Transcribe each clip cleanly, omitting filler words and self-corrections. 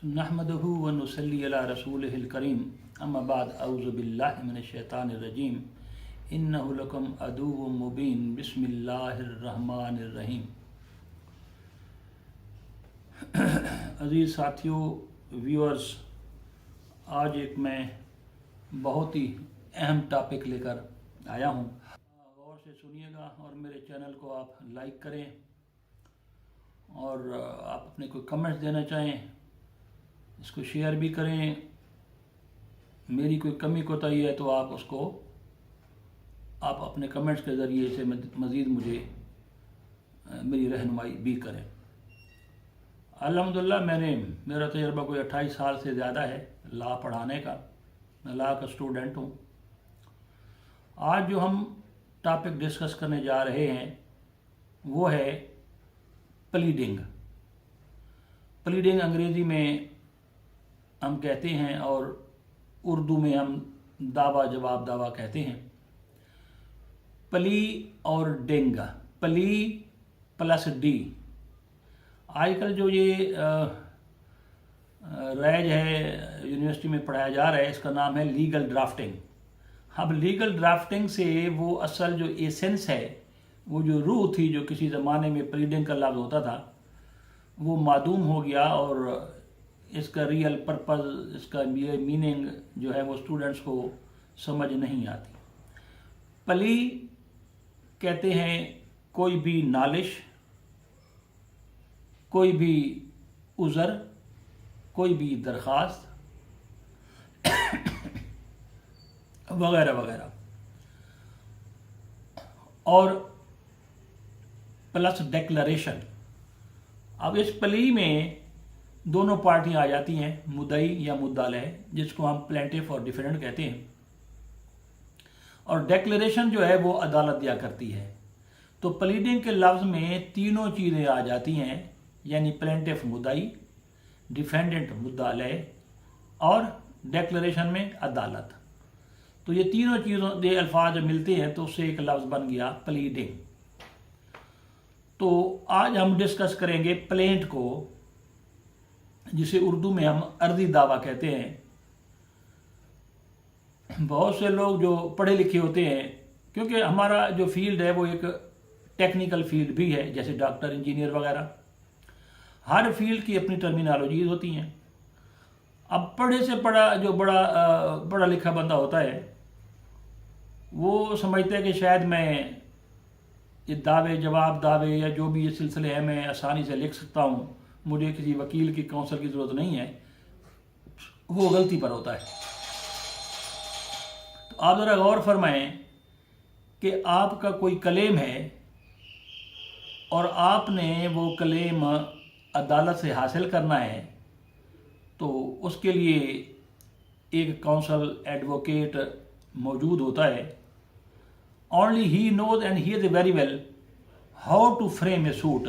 नहमदुहु व नुसल्ली अला रसूलिहिल करीम अम्मा बाद अऊज़ु बिल्लाहि मिनश शैतानिर रजीम इन्नहु लकुम अदुव्वुम मुबीन बिस्मिल्लाहिर रहमानिर रहीम। अज़ीज़ साथियों, व्यूअर्स, आज एक मैं बहुत ही अहम टॉपिक लेकर आया हूँ। गौर से सुनिएगा और मेरे चैनल को आप लाइक करें और आप अपने कोई कमेंट्स देना चाहें इसको शेयर भी करें। मेरी कोई कमी कोताही है तो आप अपने कमेंट्स के ज़रिए से मज़ीद मुझे मेरी रहनुमाई भी करें। अल्हम्दुलिल्लाह मेरा तजर्बा कोई 28 साल से ज़्यादा है लॉ पढ़ाने का। मैं लॉ का स्टूडेंट हूँ। आज जो हम टॉपिक डिस्कस करने जा रहे हैं वो है प्लीडिंग। प्लीडिंग अंग्रेज़ी में हम कहते हैं और उर्दू में हम दावा जवाब दावा कहते हैं। प्ली और डिंग, प्ली प्लस डी। आजकल जो ये रैज है यूनिवर्सिटी में पढ़ाया जा रहा है, इसका नाम है लीगल ड्राफ्टिंग। अब लीगल ड्राफ्टिंग से वो असल जो एसेंस है, वो जो रूह थी जो किसी ज़माने में प्लीडिंग का लफ्ज़ होता था, वो मादूम हो गया और इसका रियल पर्पज़, इसका ये मीनिंग जो है वो स्टूडेंट्स को समझ नहीं आती। प्ली कहते हैं कोई भी नालिश, कोई भी उज़र, कोई भी दरख्वास्त वगैरह वगैरह। और प्लस डिक्लेरेशन। अब इस प्ली में दोनों पार्टियां आ जाती हैं, मुद्दई या मुद्दालय, जिसको हम प्लेंटिफ और डिफेंडेंट कहते हैं। और डिक्लेरेशन जो है वो अदालत दिया करती है। तो प्लीडिंग के लफ्ज़ में तीनों चीज़ें आ जाती हैं, यानी प्लेंटिफ मुद्दई, डिफेंडेंट मुद्दालय और डिक्लेरेशन में अदालत। तो ये तीनों चीज़ों ये अल्फाज मिलते हैं तो उससे एक लफ्ज़ बन गया प्लीडिंग। तो आज हम डिस्कस करेंगे प्लेंट को, जिसे उर्दू में हम अर्जी दावा कहते हैं। बहुत से लोग जो पढ़े लिखे होते हैं, क्योंकि हमारा जो फील्ड है वो एक टेक्निकल फील्ड भी है, जैसे डॉक्टर, इंजीनियर वगैरह, हर फील्ड की अपनी टर्मिनोलॉजीज होती हैं। अब पढ़े से पढ़ा लिखा बंदा होता है, वो समझता है कि शायद मैं ये दावे जवाब दावे या जो भी ये सिलसिले हैं मैं आसानी से लिख सकता हूँ, मुझे किसी वकील की काउंसिल की ज़रूरत नहीं है। वो गलती पर होता है। तो आप ज़रा गौर फरमाएं कि आपका कोई क्लेम है और आपने वो क्लेम अदालत से हासिल करना है, तो उसके लिए एक काउंसिल एडवोकेट मौजूद होता है। Only he knows and he is very well how to frame a suit,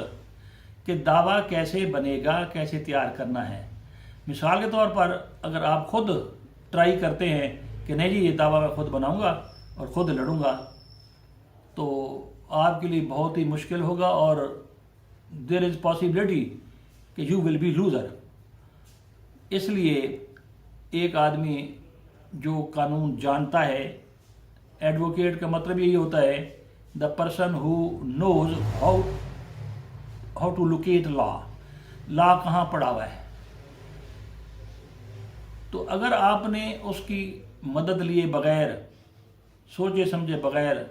कि दावा कैसे बनेगा, कैसे तैयार करना है। मिसाल के तौर पर अगर आप खुद ट्राई करते हैं कि नहीं जी ये दावा मैं खुद बनाऊंगा और ख़ुद लड़ूंगा, तो आपके लिए बहुत ही मुश्किल होगा और देयर इज़ पॉसिबिलिटी कि यू विल बी लूज़र। इसलिए एक आदमी जो कानून जानता है, एडवोकेट का मतलब यही होता है the person who knows how to locate law कहाँ पड़ा हुआ है। तो अगर आपने उसकी मदद लिए बगैर, सोचे समझे बगैर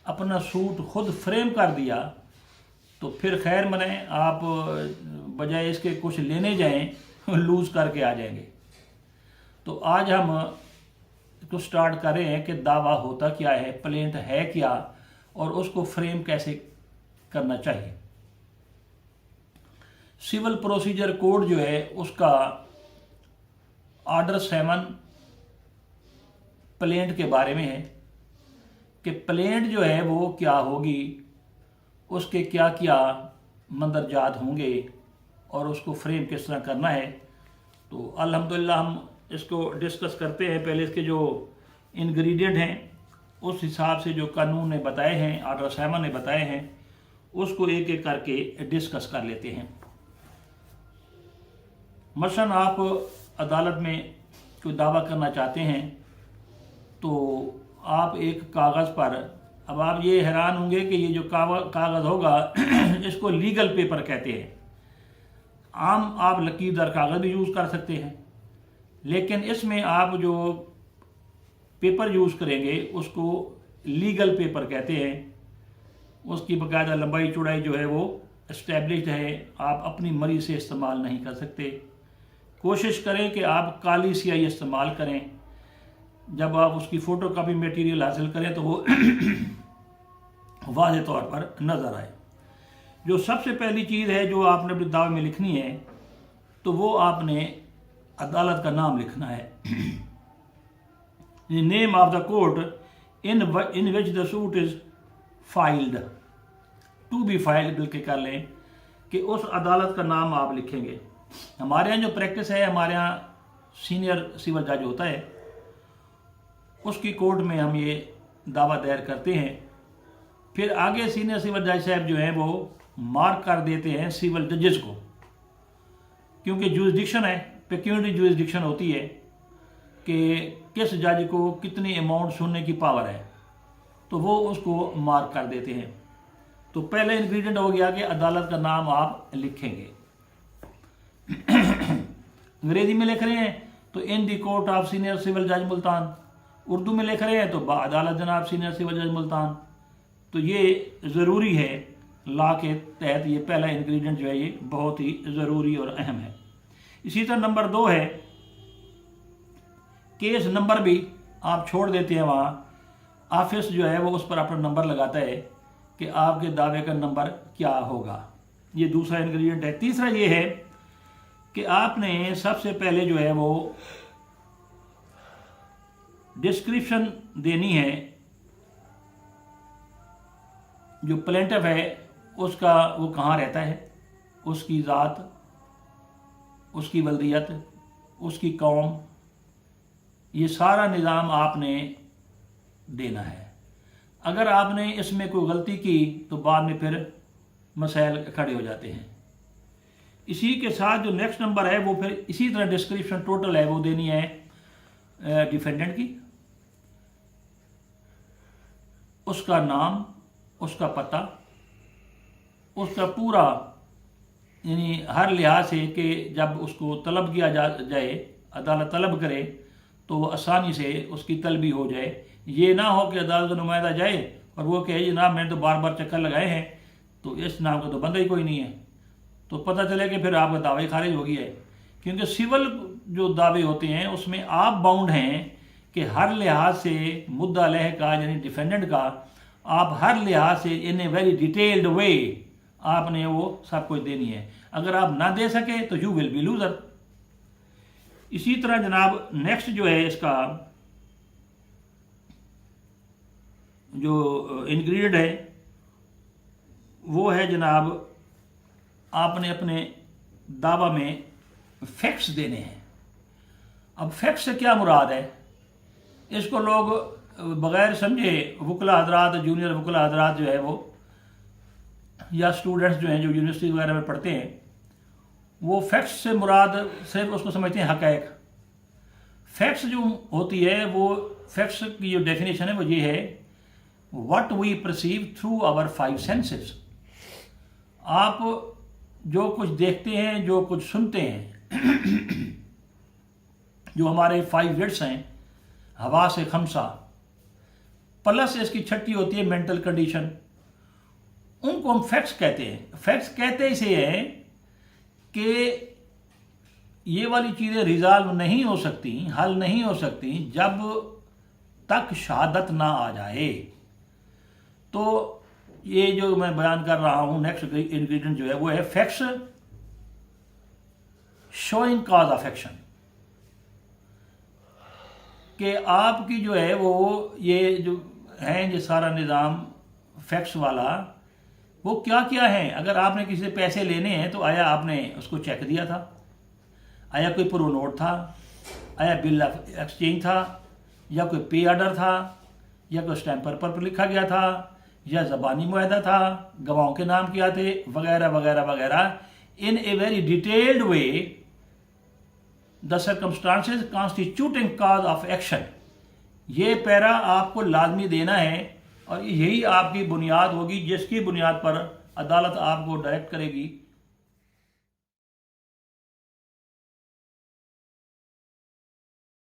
अपना सूट खुद फ्रेम कर दिया, तो फिर खैर मने आप बजाय इसके कुछ लेने जाएं लूज़ करके आ जाएंगे। तो आज हम तो स्टार्ट कर रहे हैं कि दावा होता क्या है, प्लेंट है क्या और उसको फ्रेम कैसे करना चाहिए। सिविल प्रोसीजर कोड जो है उसका ऑर्डर 7 प्लेंट के बारे में है कि प्लेंट जो है वो क्या होगी, उसके क्या क्या मंदरजात होंगे और उसको फ्रेम किस तरह करना है। तो अल्हम्दुलिल्लाह हम इसको डिस्कस करते हैं। पहले इसके जो इंग्रेडिएंट हैं उस हिसाब से जो कानून ने बताए हैं, ऑर्डर 7 ने बताए हैं, उसको एक एक करके डिस्कस कर लेते हैं। मसलन आप अदालत में कोई दावा करना चाहते हैं तो आप एक कागज़ पर, अब आप ये हैरान होंगे कि ये जो कागज़ होगा इसको लीगल पेपर कहते हैं। आम आप लकीरदार कागज़ भी यूज़ कर सकते हैं, लेकिन इसमें आप जो पेपर यूज़ करेंगे उसको लीगल पेपर कहते हैं। उसकी बाकायदा लंबाई चौड़ाई जो है वो इस्टेब्लिश्ड है, आप अपनी मर्ज़ी से इस्तेमाल नहीं कर सकते। कोशिश करें कि आप काली स्याही इस्तेमाल करें। जब आप उसकी फ़ोटो कापी मटेरियल हासिल करें तो वो वाज़ेह तौर पर नज़र आए। जो सबसे पहली चीज़ है जो आपने अपने दावे में लिखनी है तो वो आपने अदालत का नाम लिखना है। Name of the court in which the suit is filed, to be filed बिल्कुल कर लें कि उस अदालत का नाम आप लिखेंगे। हमारे यहाँ जो प्रैक्टिस है, हमारे यहाँ सीनियर सिविल जज होता है, उसकी कोर्ट में हम ये दावा दायर करते हैं। फिर आगे सीनियर सिविल जज साहब जो हैं वो मार्क कर देते हैं सिविल जजेस को, क्योंकि जुरिसडिक्शन है, पेक्यूनियरी जुरिसडिक्शन होती है कि किस जज को कितनी अमाउंट सुनने की पावर है, तो वो उसको मार्क कर देते हैं। तो पहले इंग्रेडिएंट हो गया कि अदालत का नाम आप लिखेंगे। अंग्रेजी में लिख रहे हैं तो इन दी कोर्ट ऑफ सीनियर सिविल जज मुल्तान, उर्दू में लिख रहे हैं तो अदालत जनाब सीनियर सिविल जज मुल्तान। तो ये ज़रूरी है, लॉ के तहत ये पहला इंग्रेडिएंट जो है ये बहुत ही ज़रूरी और अहम है। इसी तरह नंबर 2 है, केस नंबर भी आप छोड़ देते हैं। वहाँ ऑफिस जो है वो उस पर अपना नंबर लगाता है कि आपके दावे का नंबर क्या होगा। ये दूसरा इंग्रेडिएंट है। तीसरा ये है कि आपने सबसे पहले जो है वो डिस्क्रिप्शन देनी है, जो प्लेंटिफ है उसका वो कहाँ रहता है, उसकी ज़ात, उसकी वल्दियत, उसकी कौम, ये सारा निज़ाम आपने देना है। अगर आपने इसमें कोई गलती की तो बाद में फिर मसाइल खड़े हो जाते हैं। इसी के साथ जो नेक्स्ट नंबर है वो फिर इसी तरह डिस्क्रिप्शन टोटल है वो देनी है डिफेंडेंट की, उसका नाम, उसका पता, उसका पूरा, यानी हर लिहाज से कि जब उसको तलब किया जाए, अदालत तलब करे तो वो आसानी से उसकी तलबी हो जाए। ये ना हो कि अदालत का नुमाइंदा जाए और वो कहे जनाब मैंने तो बार बार चक्कर लगाए हैं तो इस नाम का तो बंदा ही कोई नहीं है, तो पता चले कि फिर आपका दावा ही खारिज हो गया है। क्योंकि सिविल जो दावे होते हैं उसमें आप बाउंड हैं कि हर लिहाज से मुद्दा अलह का यानी डिफेंडेंट का आप हर लिहाज से इन ए वेरी डिटेल्ड वे आपने वो सब कुछ देनी है। अगर आप ना दे सके तो यू विल बी लूजर। इसी तरह जनाब नेक्स्ट जो है इसका जो इंग्रेडिएंट है वो है जनाब आपने अपने दावा में फैक्ट्स देने हैं। अब फैक्ट्स से क्या मुराद है, इसको लोग बगैर समझे वकला हजरात, जूनियर वकला हजरात जो है वो या स्टूडेंट्स जो हैं जो यूनिवर्सिटी वगैरह में पढ़ते हैं वो फैक्ट्स से मुराद सिर्फ उसको समझते हैं हक़ाइक़। फैक्ट्स जो होती है वो फैक्ट्स की जो डेफिनेशन है वो ये है, what we perceive through our 5 senses. आप जो कुछ देखते हैं, जो कुछ सुनते हैं, जो हमारे 5 विट्स हैं, हवा से खमसा, प्लस इसकी छठी होती है मेंटल कंडीशन, उनको हम फैक्ट्स कहते हैं। फैक्ट्स कहते इसे हैं कि ये वाली चीज़ें रिजॉल्व नहीं हो सकती, हल नहीं हो सकती जब तक शहादत ना आ जाए। तो ये जो मैं बयान कर रहा हूँ नेक्स्ट इंग्रेडिएंट जो है वो है facts showing cause of action, कि आपकी जो है वो ये जो है ये सारा निज़ाम फैक्ट्स वाला वो क्या क्या है। अगर आपने किसी से पैसे लेने हैं तो आया आपने उसको चेक दिया था, आया कोई प्रो नोट था, आया बिल ऑफ एक्सचेंज था, या कोई पे ऑर्डर था, या कोई स्टैम्प पेपर पर लिखा गया था, या ज़बानी मुआहदा था, गवाहों के नाम क्या थे, वगैरह वगैरह वगैरह। In a very detailed way the circumstances constituting cause of action, ये पैरा आपको लाजमी देना है और यही आपकी बुनियाद होगी जिसकी बुनियाद पर अदालत आपको डायरेक्ट करेगी